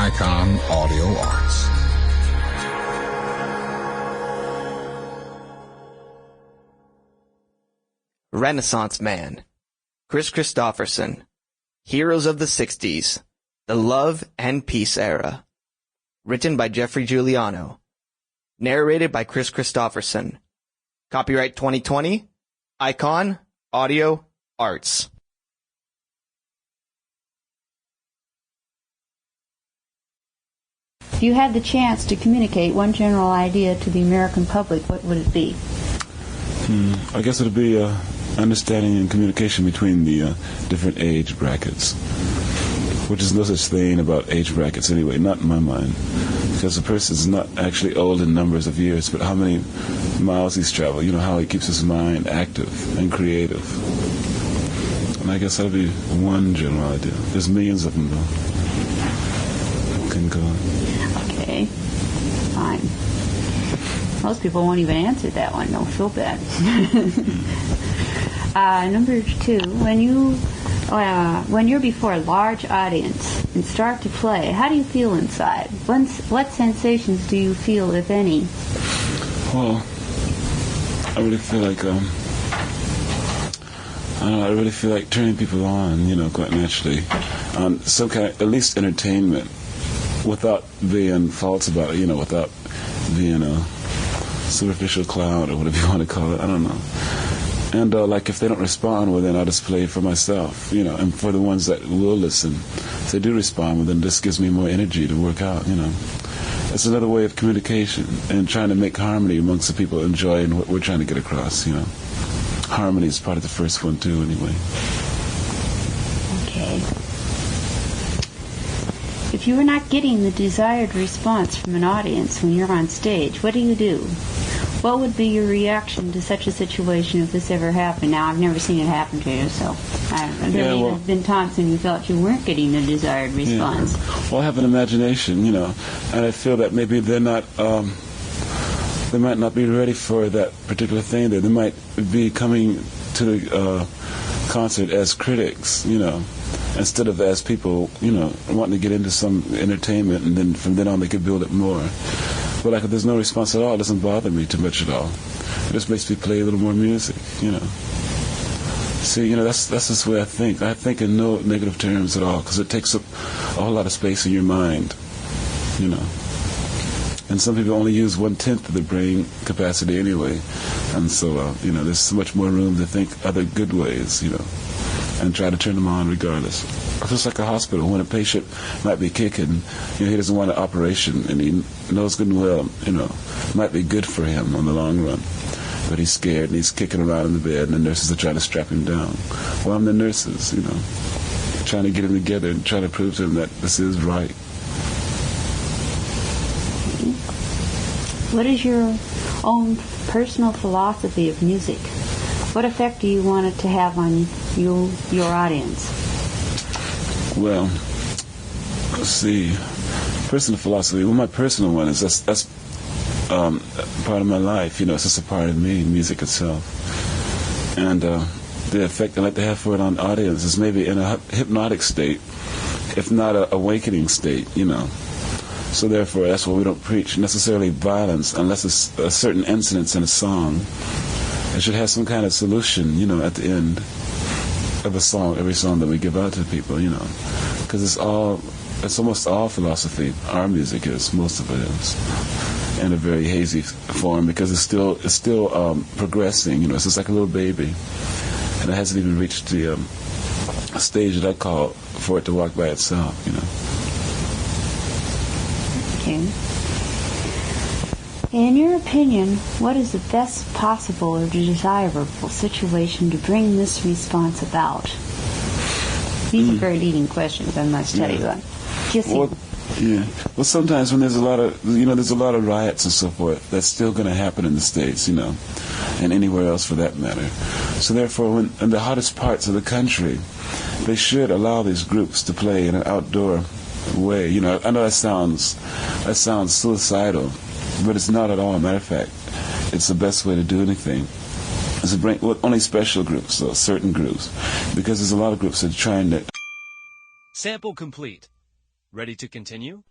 Icon Audio Arts. Renaissance Man, Kris Kristofferson, Heroes of the Sixties, The Love and Peace Era. Written by Geoffrey Giuliano. Narrated by Kris Kristofferson. Copyright 2020, Icon Audio Arts. If you had the chance to communicate one general idea to the American public, what would it be? I guess it would be understanding and communication between the different age brackets, which is no such thing about age brackets anyway, not in my mind, because a person is not actually old in numbers of years, but how many miles he's traveled, how he keeps his mind active and creative. And I guess that would be one general idea. There's millions of them, though. I couldn't go on. Okay, fine. Most people won't even answer that one. Don't feel bad. Number 2, when you're before a large audience and start to play, how do you feel inside? What sensations do you feel, if any? Well, I really feel like I really feel like turning people on, quite naturally, on some kind of, at least entertainment, without being false about it, without being a superficial clown or whatever you want to call it. I don't know. And like if they don't respond, well then I'll just play for myself, and for the ones that will listen, if they do respond, well then this gives me more energy to work out, It's another way of communication and trying to make harmony amongst the people enjoying what we're trying to get across, Harmony is part of the first one too, anyway. Okay. If you are not getting the desired response from an audience when you're on stage, what do? What would be your reaction to such a situation if this ever happened? Now, I've never seen it happen to you, so there may have been times when you felt you weren't getting the desired response. Yeah. Well, I have an imagination, and I feel that maybe they might not be ready for that particular thing. They might be coming to the concert as critics, instead of as people, wanting to get into some entertainment, and then from then on they could build it more. But like if there's no response at all, it doesn't bother me too much at all. It just makes me play a little more music, See, that's just the way I think. I think in no negative terms at all, because it takes up a whole lot of space in your mind, And some people only use 1/10 of their brain capacity anyway. And so, there's so much more room to think other good ways, and try to turn them on regardless. Just like a hospital, when a patient might be kicking, he doesn't want an operation, and he knows good and well, it might be good for him on the long run. But he's scared, and he's kicking around in the bed, and the nurses are trying to strap him down. Well, I'm the nurses, trying to get him together and trying to prove to him that this is right. What is your own personal philosophy of music? What effect do you want it to have on your audience? Well, let's see. Personal philosophy. Well, my personal one is that's part of my life. It's just a part of me, music itself. And the effect I like to have for it on the audience is maybe in a hypnotic state, if not an awakening state, So therefore, that's why we don't preach necessarily violence unless it's a certain incident in a song. It should have some kind of solution, at the end of a song, every song that we give out to people, because it's almost all philosophy. Our music is, most of it is, in a very hazy form, because it's still progressing. It's just like a little baby, and it hasn't even reached the stage that I call for it to walk by itself. Okay. In your opinion, what is the best possible or desirable situation to bring this response about? These are very leading questions, I must tell you. Well, sometimes when there's a lot of, there's a lot of riots and so forth, that's still going to happen in the States, and anywhere else for that matter. So therefore, when in the hottest parts of the country, they should allow these groups to play in an outdoor way. I know that sounds suicidal, but it's not at all. Matter of fact, it's the best way to do anything. Is to bring only special groups, so certain groups, because there's a lot of groups that are trying to. Sample complete. Ready to continue?